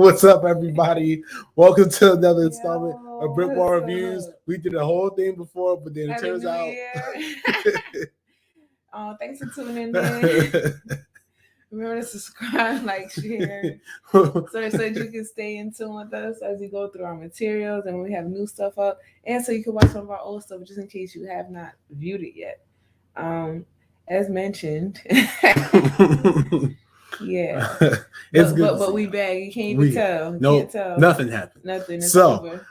What's up, everybody? Welcome to another installment of BrickWall Reviews. We did the whole thing before, but then it turns out. Thanks for tuning in. Remember to subscribe, like, share, so you can stay in tune with us as we go through our materials and we have new stuff up, and so you can watch some of our old stuff just in case you have not viewed it yet. As mentioned. Yeah, it's good. But we back. You can't even tell. Can't tell. Nothing happened. Nothing. So,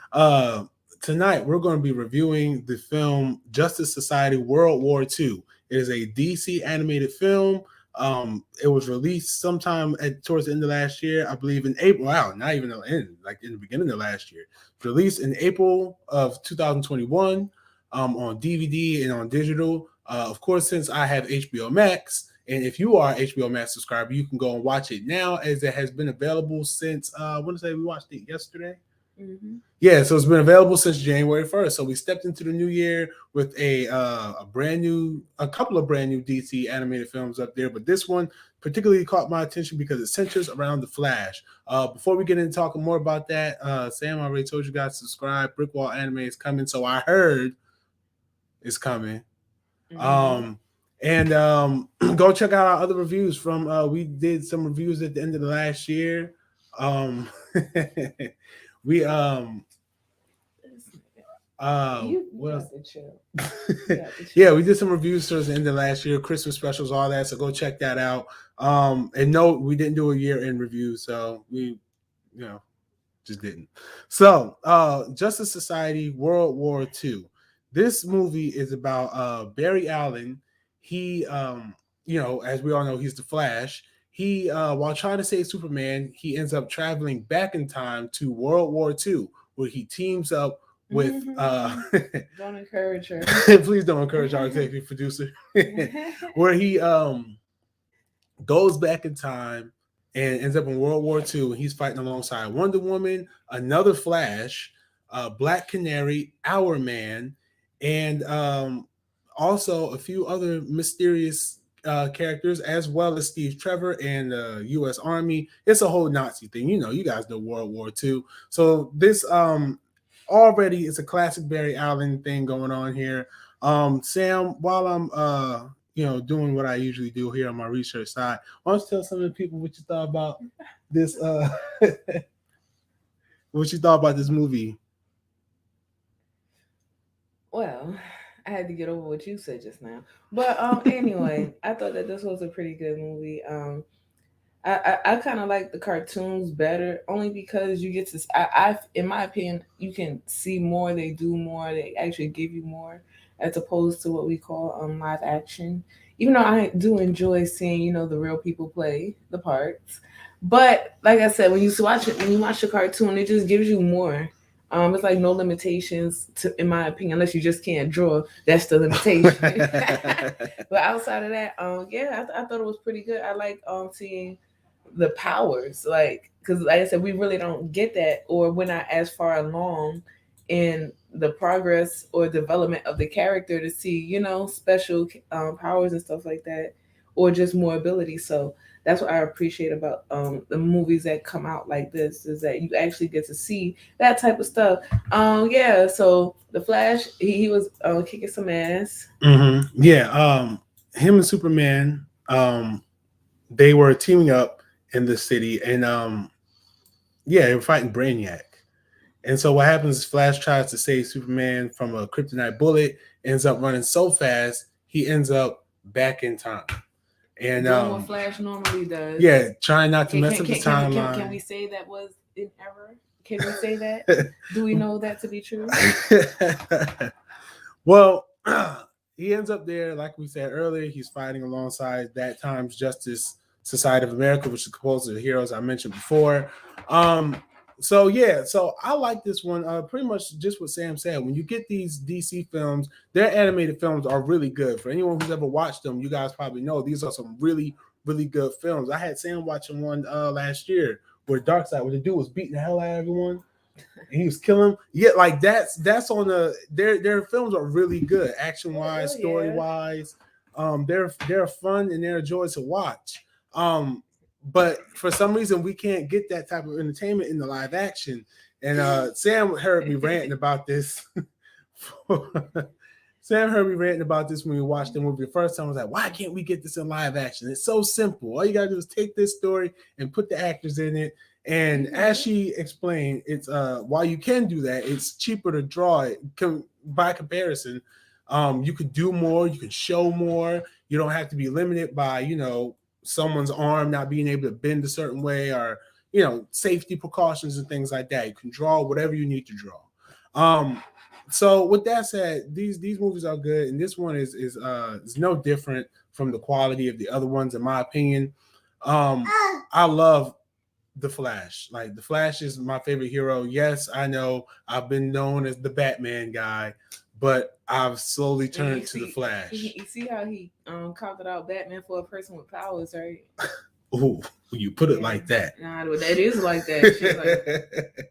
tonight we're going to be reviewing the film Justice Society World War II. It is a DC animated film. It was released sometime towards the end of last year, I believe in April. Wow, not even the end, like in the beginning of last year. Released in April of 2021 on DVD and on digital. Of course, since I have HBO Max. And if you are an HBO Max subscriber, you can go and watch it now, as it has been available since, I want to say we watched it yesterday. Mm-hmm. Yeah, so it's been available since January 1st. So we stepped into the new year with a couple of brand new DC animated films up there. But this one particularly caught my attention because it centers around the Flash. Before we get into talking more about that, Sam already told you guys to subscribe. BrickWall Anime is coming. So I heard it's coming. Mm-hmm. And go check out our other reviews from we did some reviews at the end of the last year. We yeah, we did some reviews towards the end of last year, Christmas specials, all that. So go check that out. And no, we didn't do a year-end review, so we, just didn't. So Justice Society World War II. This movie is about Barry Allen. He, as we all know, he's the Flash. He, while trying to save Superman, he ends up traveling back in time to World War II, where he teams up with. Don't encourage her. Please don't encourage our executive producer. Where he goes back in time and ends up in World War II. He's fighting alongside Wonder Woman, another Flash, Black Canary, Our Man, and also a few other mysterious characters, as well as Steve Trevor and the U.S. Army. It's a whole Nazi thing. You guys know World War II. So this already is a classic Barry Allen thing going on here. Sam, while I'm doing what I usually do here on my research side, why don't you tell some of the people what you thought about this what you thought about this movie? Well, I had to get over what you said just now. But anyway, I thought that this was a pretty good movie. I kind of like the cartoons better, only because you get to, in my opinion, you can see more, they do more, they actually give you more, as opposed to what we call live action. Even though I do enjoy seeing, the real people play the parts. But like I said, when you watch the cartoon, it just gives you more. It's like no limitations, in my opinion, unless you just can't draw. That's the limitation. But outside of that, I thought it was pretty good. I like seeing the powers, because like I said, we really don't get that, or we're not as far along in the progress or development of the character to see, special powers and stuff like that, or just more ability. So that's what I appreciate about the movies that come out like this, is that you actually get to see that type of stuff. So the Flash, he was kicking some ass. Mm-hmm. Yeah, him and Superman, they were teaming up in the city, and they were fighting Brainiac. And so what happens is Flash tries to save Superman from a kryptonite bullet, ends up running so fast, he ends up back in time. And doing what Flash normally does. Yeah, trying not to mess up the timeline. Can we say that was an error? Can we say that? Do we know that to be true? Well, he ends up there, like we said earlier, he's fighting alongside that time's Justice Society of America, which is composed of the heroes I mentioned before. So I like this one. Pretty much just what Sam said. When you get these DC films, their animated films are really good. For anyone who's ever watched them, you guys probably know these are some really, really good films. I had Sam watching one last year where Darkseid, where the dude was beating the hell out of everyone and he was killing them. Yeah, like that's on their films are really good, action wise, story wise. They're fun and they're a joy to watch. but for some reason we can't get that type of entertainment in the live action. And Sam heard me ranting about this. Sam heard me ranting about this when we watched the movie the first time. I was like, why can't we get this in live action? It's so simple. All you gotta do is take this story and put the actors in it. And as she explained, it's while you can do that, it's cheaper to draw it by comparison. You could do more, you can show more. You don't have to be limited by, someone's arm not being able to bend a certain way, or safety precautions and things like that. You can draw whatever you need to draw. So with that said, these movies are good, and this one is no different from the quality of the other ones, in my opinion. I love the Flash. Like, the Flash is my favorite hero. Yes, I know I've been known as the Batman guy, but I've slowly turned to the Flash. You see how he called it out Batman for a person with powers, right? Ooh, when you put it like that. Nah, that is like that. She's like,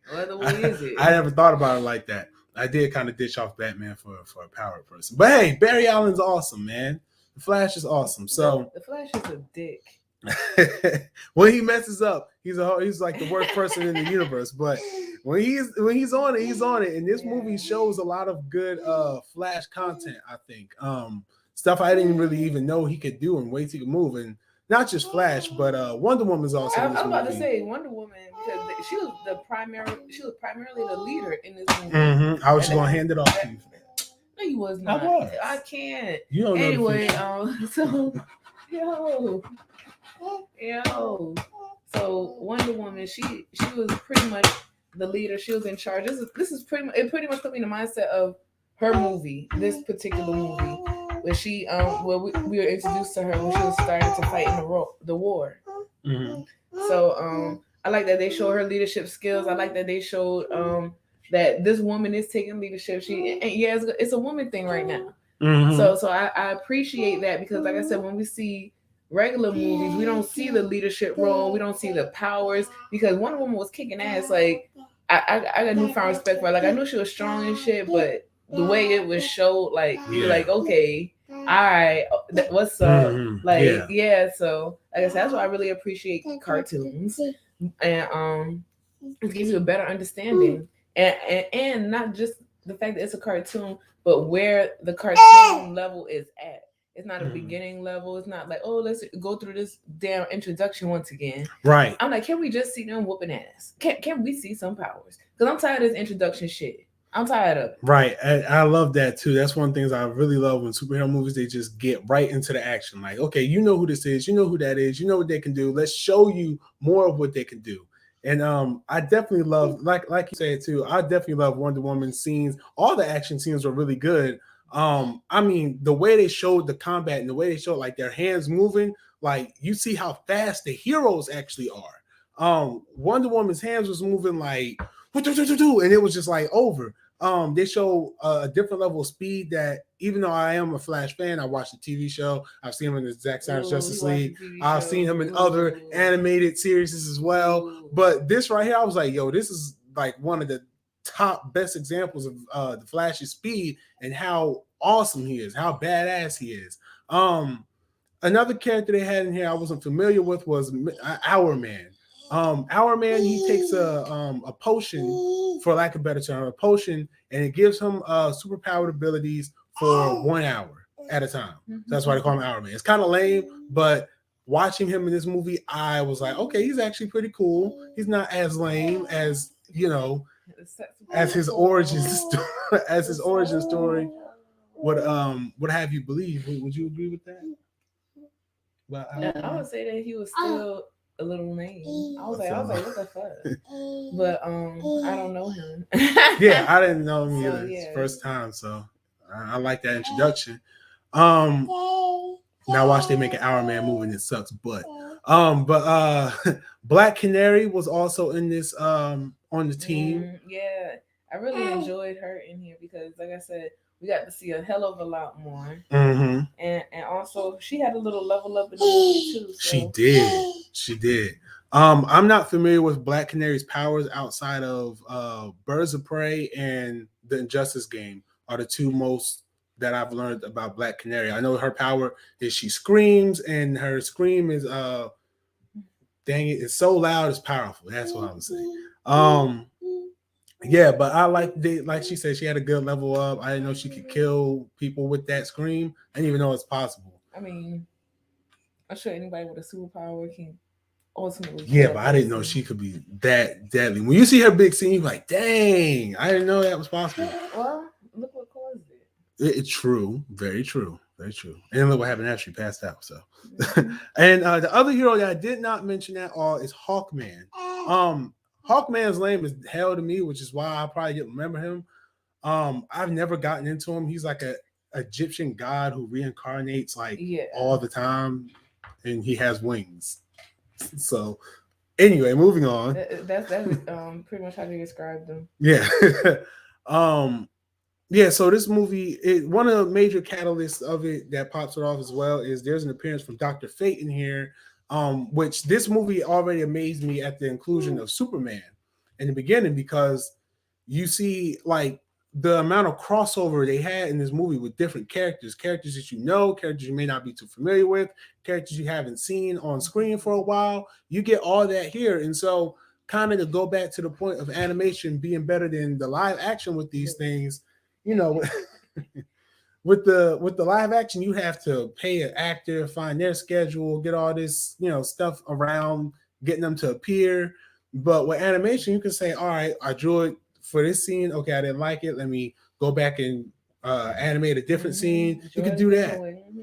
what other way is it? I never thought about it like that. I did kind of ditch off Batman for a power person. But hey, Barry Allen's awesome, man. The Flash is awesome. So the Flash is a dick. When he messes up, he's like the worst person in the universe. But when he's on it, he's on it. And this movie shows a lot of good Flash content, I think. Stuff I didn't really even know he could do, and ways he could move. And not just Flash, but Wonder Woman's also. I was about to say Wonder Woman, because she was primarily the leader in this movie. Mm-hmm. I was just gonna hand it off to you for that. No, you was not. I can't. You don't know. Anyway, so so Wonder Woman, she was pretty much the leader. She was in charge. This is pretty much put me in the mindset of her movie, this particular movie, where she we were introduced to her when she was starting to fight in the war. Mm-hmm. So I like that they show her leadership skills. I like that they showed that this woman is taking leadership. It's a woman thing right now. Mm-hmm. So I appreciate that, because like I said, when we see regular movies, we don't see the leadership role, we don't see the powers, because Wonder Woman was kicking ass. Like, I got newfound respect for her. Like, I knew she was strong and shit, but the way it was showed, like, you're like, okay, all right, what's up? Mm-hmm. Like, so like I said, that's why I really appreciate cartoons, and it gives you a better understanding, and not just the fact that it's a cartoon, but where the cartoon level is at. It's not a beginning level. It's not like, oh, let's go through this damn introduction once again. Right. I'm like, can we just see them whooping ass? Can we see some powers? Because I'm tired of this introduction shit. I'm tired of it. Right. I love that too. That's one of the things I really love when superhero movies, they just get right into the action. Like, okay, you know who this is, you know who that is, you know what they can do. Let's show you more of what they can do. And I definitely love, like you said too, I definitely love Wonder Woman scenes. All the action scenes were really good. I mean, the way they showed the combat and the way they showed like their hands moving, like you see how fast the heroes actually are. Wonder Woman's hands was moving like, and it was just like over. They show a different level of speed that, even though I am a Flash fan, I watched the TV show. I've seen him in the Zack Snyder's Justice League. I've seen him in other animated series as well. But this right here, I was like, yo, this is like one of the top best examples of the Flash's speed and how awesome he is, how badass he is. Another character they had in here I wasn't familiar with was Our Man. Our Man, he takes a potion, for lack of a better term, a potion, and it gives him superpowered abilities for 1 hour at a time. So that's why they call him Our Man. It's kind of lame, but watching him in this movie, I was like, okay, he's actually pretty cool. He's not as lame as, as his origin story would have you believe. Would you agree with that? Well, I would say that he was still a little lame. I was like, what the fuck? But I don't know him. Yeah, I didn't know him either. It's first time, so I like that introduction. Now watch they make an Our Man movie and it sucks, but Black Canary was also in this on the team. Yeah, I really enjoyed her in here because, like I said, we got to see a hell of a lot more. Mm-hmm. And also she had a little level up in the movie too. So. She did. I'm not familiar with Black Canary's powers outside of Birds of Prey and the Injustice game are the two most that I've learned about Black Canary. I know her power is she screams, and her scream is dang it, it's so loud, it's powerful. That's what I'm saying. Yeah, but I like she said, she had a good level up. I didn't know she could kill people with that scream. I didn't even know it's possible. I mean, I'm sure anybody with a superpower can ultimately Yeah, kill a but I didn't know person. she could be that deadly. When you see her big scene, you're like, dang, I didn't know that was possible. Well, look what caused it. It's true, very true, very true. And look what happened after she passed out. So, Mm-hmm. and the other hero that I did not mention at all is Hawkman. Hawkman's name is hell to me, which is why I probably didn't remember him. I've never gotten into him. He's like a Egyptian god who reincarnates like Yeah, all the time, and he has wings. So anyway, moving on. that's pretty much how they described them. Yeah. um yeah, so this movie, one of the major catalysts of it that pops it off as well is there's an appearance from Dr. Fate in here, which this movie already amazed me at the inclusion of Superman in the beginning, because you see like the amount of crossover they had in this movie with different characters that you know, characters you may not be too familiar with, characters you haven't seen on screen for a while. You get all that here. And so kind of to go back to the point of animation being better than the live action with these things, you know, with the live action, you have to pay an actor, find their schedule, get all this, stuff around getting them to appear. But with animation, you can say, all right, I drew it for this scene. Okay, I didn't like it. Let me go back and animate a different scene. You could do that.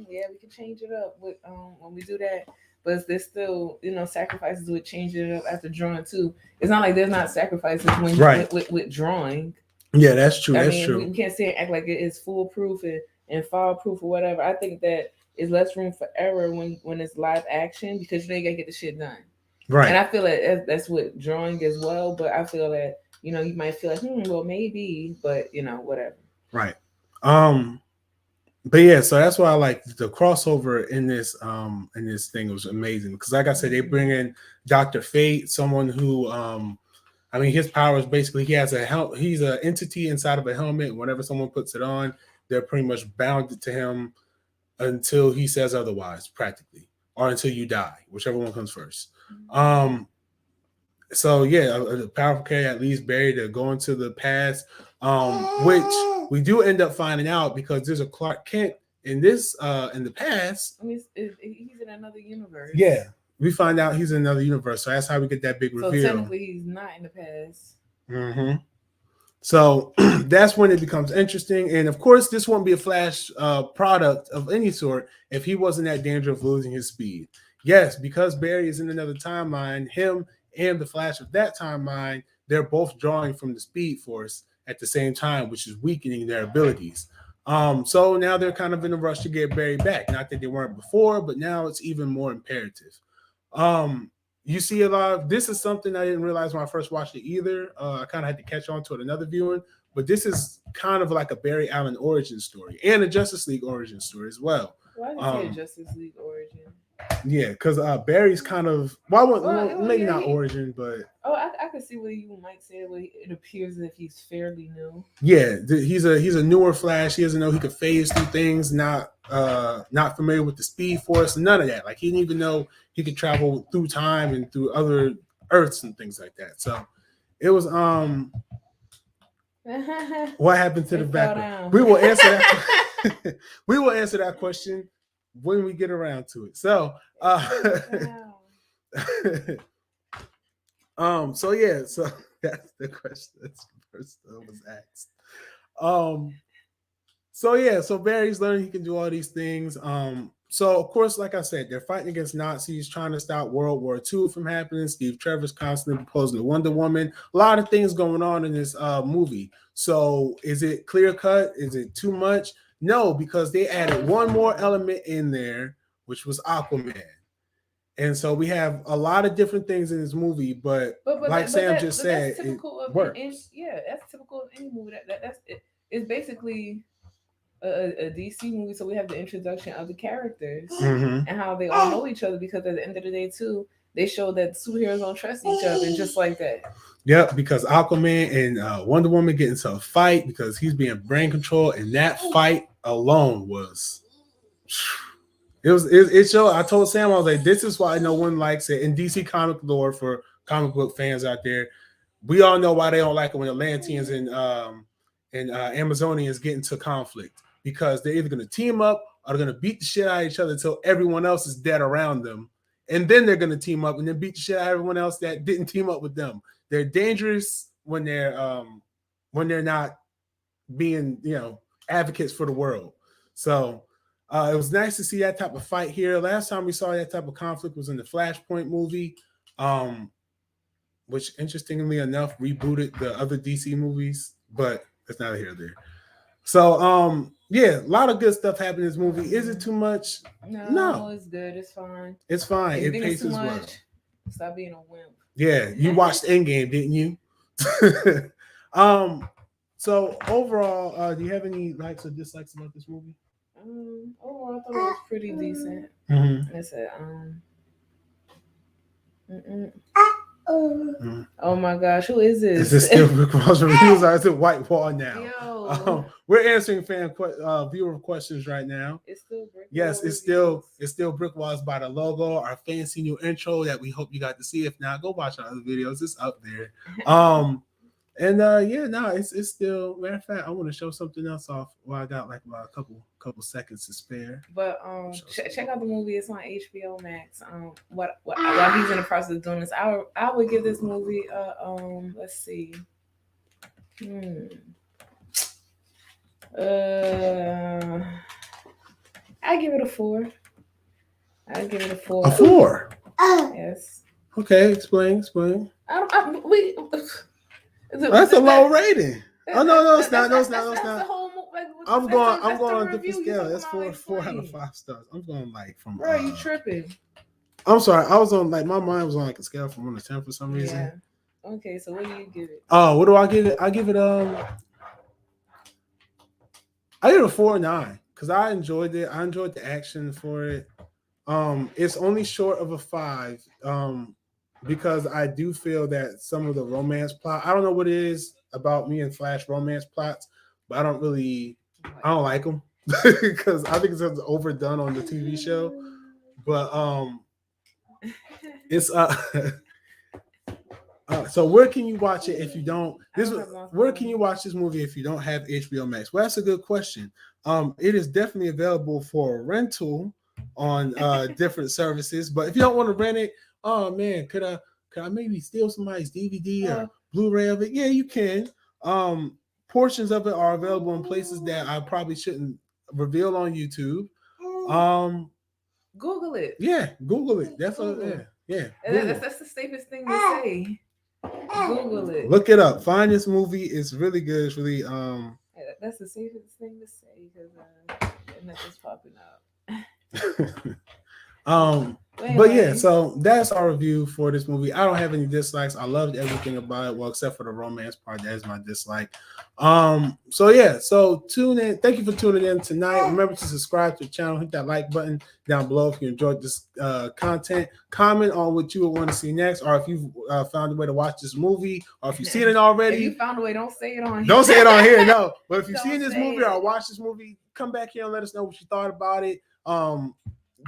Yeah, we can change it up with when we do that. But there's still, sacrifices with changing it up after drawing too. It's not like there's not sacrifices when Right. with drawing. Yeah, that's true. I That's mean, true. we can't say act like it is foolproof and fall proof or whatever. I think that is less room for error when it's live action, because you gotta get the shit done. Right. And I feel like that's with drawing as well. But I feel that you might feel like well maybe, but whatever. Right. Um. But yeah, so that's why I like the crossover in this thing was amazing, because like I said, they bring in Dr. Fate, someone who I mean, his power is basically he's an entity inside of a helmet. Whenever someone puts it on, they're pretty much bound to him until he says otherwise, practically, or until you die, whichever one comes first. So yeah, a powerful character that leads Barry to go into the past, which we do end up finding out because there's a Clark Kent in the past. I mean, he's in another universe. Yeah, we find out he's in another universe, so that's how we get that big reveal. So technically, he's not in the past. Mm-hmm. So that's when it becomes interesting, and of course, this won't be a Flash product of any sort if he wasn't at danger of losing his speed. Yes, because Barry is in another timeline, him and the Flash of that timeline, they're both drawing from the Speed Force at the same time, which is weakening their abilities. So now they're kind of in a rush to get Barry back. Not that they weren't before, but now it's even more imperative. You see a lot of this is something I didn't realize when I first watched it either. I kind of had to catch on to it another viewing, but this is kind of like a Barry Allen origin story and a Justice League origin story as well. Why did you say Justice League origin? Yeah, because Barry's kind of maybe not origin, but I could see what you might say. It appears as if he's fairly new. Yeah, he's a newer Flash. He doesn't know he could phase through things. Not familiar with the Speed Force. None of that. Like he didn't even know he could travel through time and through other Earths and things like that. So it was what happened to the background? We will answer that. We will answer that question when we get around to it. So so yeah, so that's the question. That's the first that was asked. So yeah, so Barry's learning he can do all these things. So of course, like I said, they're fighting against Nazis, trying to stop World War II from happening. Steve Trevor's constantly proposing to Wonder Woman. A lot of things going on in this movie. So is it clear cut? Is it too much? No, because they added one more element in there, which was Aquaman. And so we have a lot of different things in this movie, but like Sam just said, it works. Yeah, that's typical of any movie. That's it. It's basically a DC movie, so we have the introduction of the characters and how they all know each other, because at the end of the day too, they show that superheroes don't trust each other, just like that. Yep, because Aquaman and Wonder Woman get into a fight because he's being brain controlled, and that fight alone was It showed. I told Sam, I was like, this is why no one likes it in DC comic lore for comic book fans out there. We all know why they don't like it when Atlanteans and Amazonians get into conflict, because they're either going to team up or they're going to beat the shit out of each other until everyone else is dead around them, and then they're going to team up and then beat the shit out of everyone else that didn't team up with them. They're dangerous when they're not being, advocates for the world. So it was nice to see that type of fight here. Last time we saw that type of conflict was in the Flashpoint movie, which interestingly enough rebooted the other DC movies, but that's neither here nor there. So yeah, a lot of good stuff happened in this movie. Is it too much? No, it's good. It's fine. It's fine. If it paces well. Stop being a wimp. Yeah, you watched Endgame, didn't you? So overall, do you have any likes or dislikes about this movie? Overall, I thought it was pretty decent. Mm-hmm. I said, Oh my gosh, who is this? Is this still BrickWall Reviews or is it White Wall now? Yo. We're answering viewer questions right now. It's still BrickWall. Yes, it's still BrickWalls by the logo. Our fancy new intro that we hope you got to see. If not, go watch our other videos. It's up there. It's still. Matter of fact, I want to show something else off. Well, I got like about a couple seconds to spare. But check out the movie. It's on HBO Max. While he's in the process of doing this, I would give this movie let's see. I give it a 4. I give it a 4. A 4. Yes. Okay, explain. That's a low rating. Oh no, it's not. No, it's not. I'm going on a different scale. That's 4 out of 5 stars. I'm going like from. Bro, you tripping? I'm sorry. I was on like my mind was on like a scale from 1 to 10 for some reason. Yeah. Okay, so what do you give it? Oh, what do I give it? I give it I give it a 4.9 because I enjoyed it. I enjoyed the action for it. It's only short of a 5. Because I do feel that some of the romance plot, I don't know what it is about me and Flash romance plots, but I don't like them because I think it's overdone on the TV show. But it's so where can you watch it if you don't? Where can you watch this movie if you don't have HBO Max? Well, that's a good question. It is definitely available for rental on different services, but if you don't want to rent it, oh man, could I maybe steal somebody's DVD or Blu-ray of it? Yeah, you can. Portions of it are available in places that I probably shouldn't reveal on YouTube. Google it. Yeah, Google it. That's that's the safest thing to say. Google it. Look it up. Find this movie. It's really good. It's really That's the safest thing to say because nothing's popping up. But yeah, so that's our review for this movie. I don't have any dislikes. I loved everything about it, well, except for the romance part. That is my dislike. So tune in. Thank you for tuning in tonight. Remember to subscribe to the channel, hit that like button down below if you enjoyed this content. Comment on what you would want to see next, or if you've found a way to watch this movie, or if you've seen it already. If you found a way, don't say it on here. Don't say it on here, no. But if you've seen this movie or watched this movie, come back here and let us know what you thought about it.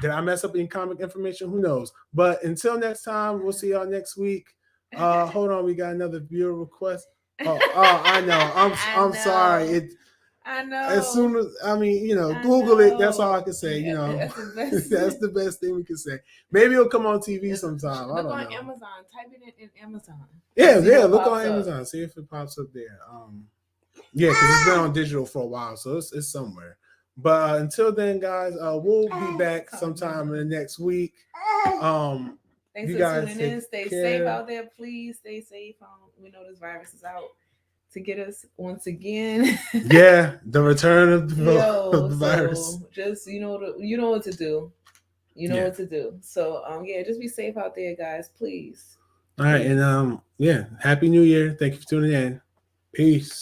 Did I mess up any comic information? Who knows? But until next time, we'll see y'all next week. Hold on, we got another viewer request. I know. I'm sorry. I know. As soon as Google it. That's all I can say. That's the best thing we can say. Maybe it'll come on TV sometime. I don't know. Look on Amazon. Type it in Amazon. Yeah. Look on Amazon. See if it pops up there. Because it's been on digital for a while, so it's somewhere. But until then, guys, we'll be back sometime in the next week. Thanks for tuning in. Stay safe out there. Please stay safe. We know this virus is out to get us once again. Yeah, the return of the virus. Just you know what to do. You know what to do. So just be safe out there, guys. Please. All right, and Happy New Year. Thank you for tuning in. Peace.